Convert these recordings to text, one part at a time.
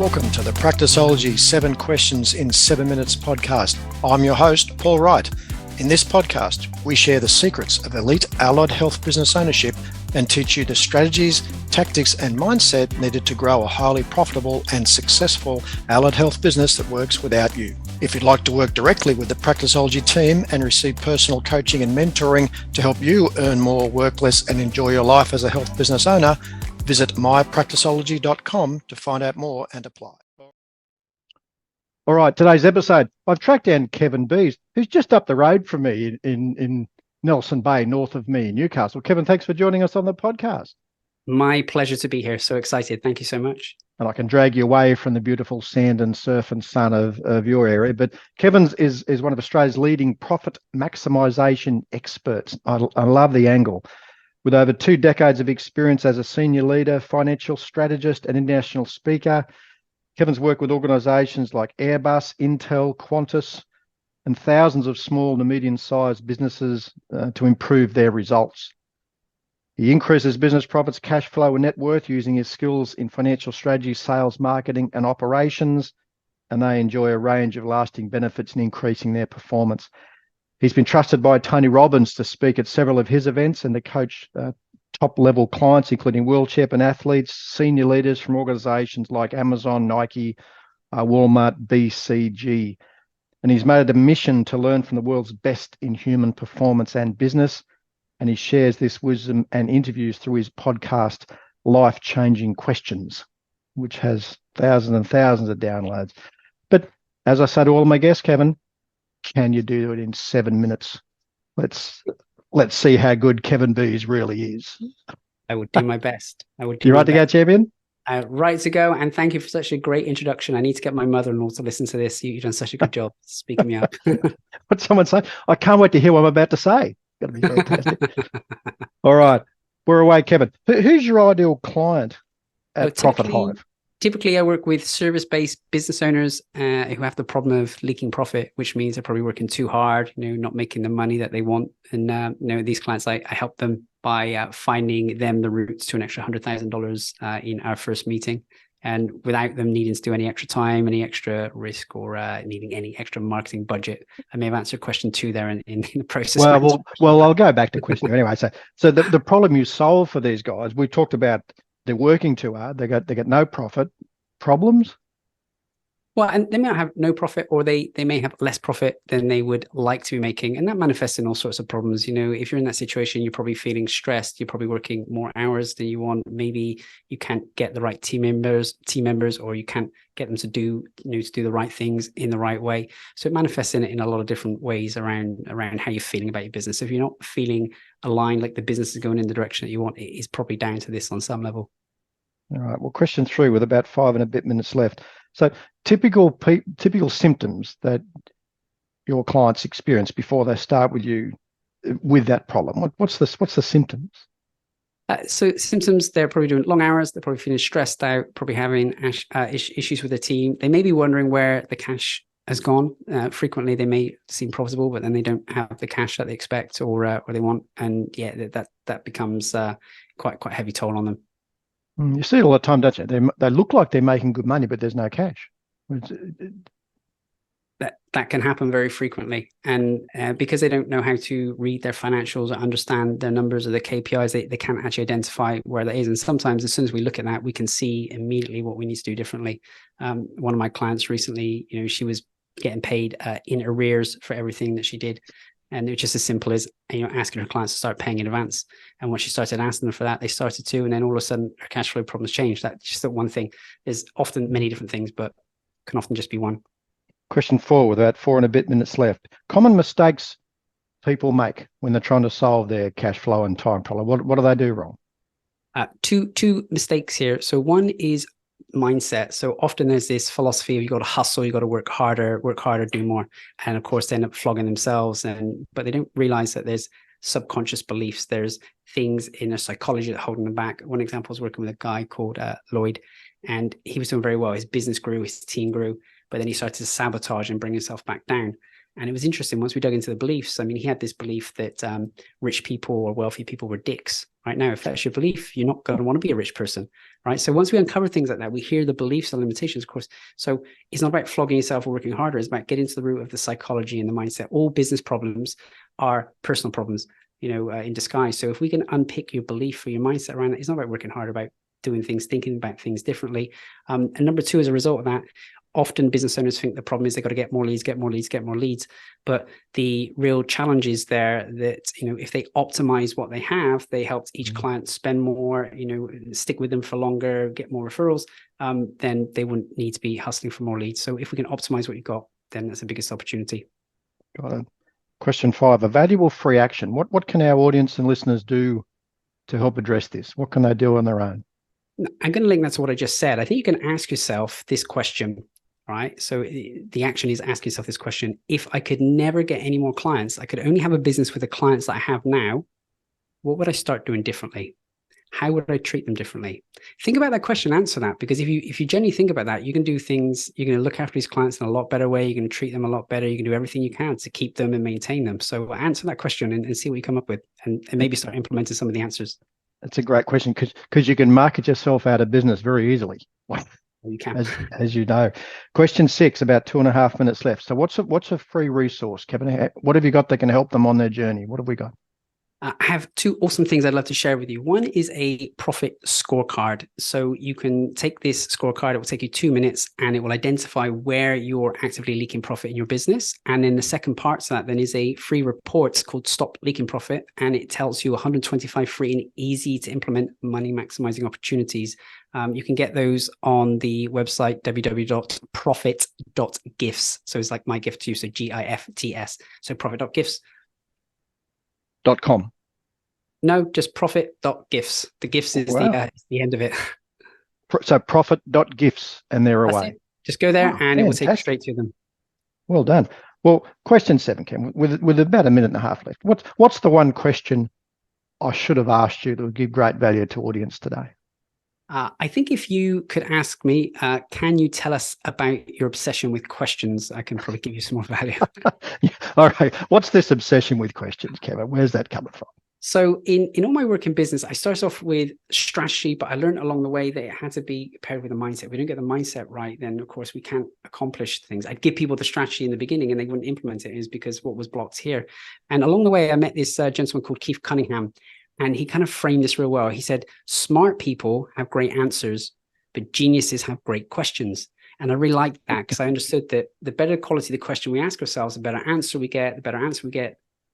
Welcome to the Practiceology 7 Questions in 7 Minutes podcast. I'm your host, Paul Wright. In this podcast, we share the secrets of elite allied health business ownership and teach you the strategies, tactics, and mindset needed to grow a highly profitable and successful allied health business that works without you. If you'd like to work directly with the Practiceology team and receive personal coaching and mentoring to help you earn more, work less, and enjoy your life as a health business owner, visit mypracticeology.com to find out more and apply. All right, today's episode, I've tracked down Kevin Bees, who's just up the road from me in Nelson Bay, north of me in Newcastle. Kevin, thanks for joining us on the podcast. My pleasure to be here. So excited. Thank you so much. And I can drag you away from the beautiful sand and surf and sun of your area. But Kevin's is one of Australia's leading profit maximisation experts. I love the angle. With over 2 decades of experience as a senior leader, financial strategist, and international speaker, Kevin's worked with organisations like Airbus, Intel, Qantas, and thousands of small to medium-sized businesses to improve their results. He increases business profits, cash flow, and net worth using his skills in financial strategy, sales, marketing, and operations, and they enjoy a range of lasting benefits in increasing their performance. He's been trusted by Tony Robbins to speak at several of his events and to coach top-level clients, including world champion athletes, senior leaders from organisations like Amazon, Nike, Walmart, BCG. And he's made it a mission to learn from the world's best in human performance and business. And he shares this wisdom and interviews through his podcast, Life-Changing Questions, which has thousands and thousands of downloads. But as I say to all of my guests, Kevin, can you do it in 7 minutes? Let's see how good Kevin Bees really is. I would do my best. You right to go, champion? Right to go. And thank you for such a great introduction. I need to get my mother-in-law to listen to this. You've done such a good job speaking me up. What someone say? I can't wait to hear what I'm about to say. It's going to be fantastic. All right. We're away, Kevin. Who's your ideal client at Profit Hive? Typically, I work with service-based business owners who have the problem of leaking profit, which means they're probably working too hard, not making the money that they want. And these clients, I help them by finding them the routes to an extra $100,000 in our first meeting, and without them needing to do any extra time, any extra risk, or needing any extra marketing budget. I may have answered question 2 there in the process. Well, I'll go back to question 2 anyway. So the problem you solve for these guys, we talked about. They're working too hard. They get no profit. Problems? Well, and they may have no profit, or they may have less profit than they would like to be making, and that manifests in all sorts of problems. If you're in that situation, you're probably feeling stressed. You're probably working more hours than you want. Maybe you can't get the right team members, or you can't get them to do the right things in the right way. So it manifests in a lot of different ways around how you're feeling about your business. If you're not feeling aligned, like the business is going in the direction that you want, it is probably down to this on some level. All right. Well, question 3 with about 5 and a bit minutes left. So typical symptoms that your clients experience before they start with you with that problem. What's the symptoms? So symptoms, they're probably doing long hours. They're probably feeling stressed out, probably having issues with the team. They may be wondering where the cash has gone. Frequently, they may seem profitable, but then they don't have the cash that they expect or they want. And yeah, that becomes quite a heavy toll on them. You see it all the time, don't you? They look like they're making good money, but there's no cash. That can happen very frequently, and because they don't know how to read their financials or understand their numbers or their KPIs, they can't actually identify where that is. And sometimes, as soon as we look at that, we can see immediately what we need to do differently. One of my clients recently, she was getting paid in arrears for everything that she did. And it was just as simple as asking her clients to start paying in advance. And when she started asking them for that, they started to. And then all of a sudden, her cash flow problems changed. That's just that one thing. There's often many different things, but can often just be one. Question 4 with about 4 and a bit minutes left. Common mistakes people make when they're trying to solve their cash flow and time problem. What do they do wrong? Two mistakes here. So one is mindset. So often there's this philosophy of you got to hustle, you got to work harder, do more, and of course they end up flogging themselves. But they don't realize that there's subconscious beliefs. There's things in their psychology that hold them back. One example is working with a guy called Lloyd, and he was doing very well. His business grew, his team grew, but then he started to sabotage and bring himself back down. And it was interesting once we dug into the beliefs. I mean, he had this belief that rich people or wealthy people were dicks. Right now, if that's your belief, you're not going to want to be a rich person, right? So once we uncover things like that, we hear the beliefs and limitations, of course. So it's not about flogging yourself or working harder. It's about getting to the root of the psychology and the mindset. All business problems are personal problems, in disguise. So if we can unpick your belief or your mindset around it, it's not about working hard, about doing things, thinking about things differently. And number two, as a result of that, often business owners think the problem is they've got to get more leads, get more leads, get more leads. But the real challenge is there that, if they optimize what they have, they help each client spend more, stick with them for longer, get more referrals, then they wouldn't need to be hustling for more leads. So if we can optimize what you've got, then that's the biggest opportunity. Got it. Question 5, a valuable free action. What can our audience and listeners do to help address this? What can they do on their own? I'm going to link that to what I just said. I think you can ask yourself this question. Right. So the action is ask yourself this question. If I could never get any more clients, I could only have a business with the clients that I have now, what would I start doing differently? How would I treat them differently? Think about that question, answer that, because if you genuinely think about that, you can do things, you're going to look after these clients in a lot better way. You're going to treat them a lot better. You can do everything you can to keep them and maintain them. So answer that question and see what you come up with, and maybe start implementing some of the answers. That's a great question, because you can market yourself out of business very easily. You can. As you know. Question 6, about 2.5 minutes left. So what's a free resource, Kevin? What have you got that can help them on their journey? What have we got? I have 2 awesome things I'd love to share with you. One is a profit scorecard. So you can take this scorecard. It will take you 2 minutes and it will identify where you're actively leaking profit in your business. And then the second part to that then is a free report called Stop Leaking Profit. And it tells you 125 free and easy to implement money maximizing opportunities. You can get those on the website www.profit.gifts. So it's like my gift to you. So GIFTS. So profit.gifts. .com. No, just profit.gifts. The gifts is the end of it. So profit.gifts, and they're That's away. it. Just go there and it will take you straight to them. Well done. Well, question 7, Ken, with about 1.5 minutes left. What's the one question I should have asked you that would give great value to audience today? I think if you could ask me, can you tell us about your obsession with questions? I can probably give you some more value. All right. What's this obsession with questions, Kevin? Where's that coming from? So in all my work in business, I started off with strategy, but I learned along the way that it had to be paired with a mindset. If we don't get the mindset right, then of course we can't accomplish things. I'd give people the strategy in the beginning and they wouldn't implement it. Is because what was blocked here. And along the way, I met this gentleman called Keith Cunningham. And he kind of framed this real well. He said, smart people have great answers, but geniuses have great questions. And I really liked that because I understood that the better quality of the question we ask ourselves, the better answer we get,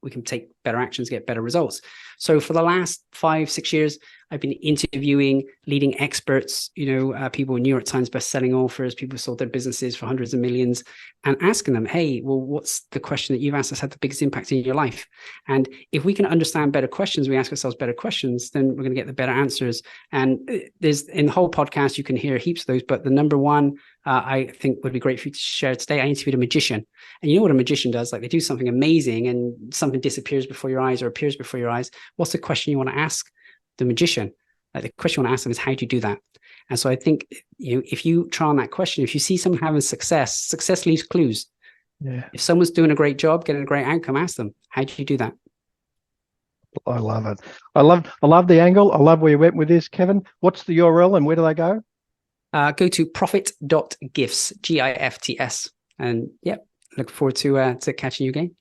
we can take better actions, get better results. So for the last 5-6 years, I've been interviewing leading experts, people with New York Times bestselling authors, people who sold their businesses for hundreds of millions, and asking them, hey, well, what's the question that you've asked that's had the biggest impact in your life? And if we can understand better questions, we ask ourselves better questions, then we're going to get the better answers. And there's in the whole podcast, you can hear heaps of those, but the number one I think would be great for you to share today. I interviewed a magician, and you know what a magician does? Like they do something amazing and something disappears before your eyes or appears before your eyes. What's the question you want to ask the magician? Like the question you want to ask them is, how do you do that? And so I think, if you try on that question, if you see someone having success leaves clues. Yeah. If someone's doing a great job, getting a great outcome, ask them, how do you do that? I love it. I love the angle. I love where you went with this, Kevin. What's the URL and where do they go? Go to profit.gifts, GIFTS. And look forward to catching you again.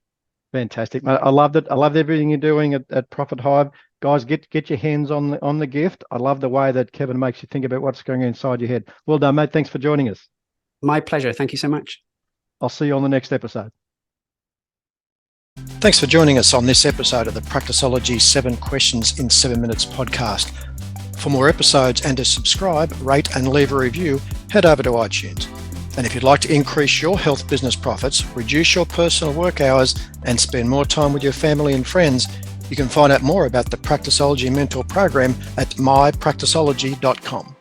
Fantastic. I loved it. I loved everything you're doing at Profit Hive. Guys, get your hands on the gift. I love the way that Kevin makes you think about what's going on inside your head. Well done, mate. Thanks for joining us. My pleasure. Thank you so much. I'll see you on the next episode. Thanks for joining us on this episode of the Practiceology 7 Questions in 7 Minutes podcast. For more episodes and to subscribe, rate and leave a review, head over to iTunes. And if you'd like to increase your health business profits, reduce your personal work hours, and spend more time with your family and friends, you can find out more about the Practiceology Mentor Program at mypracticeology.com.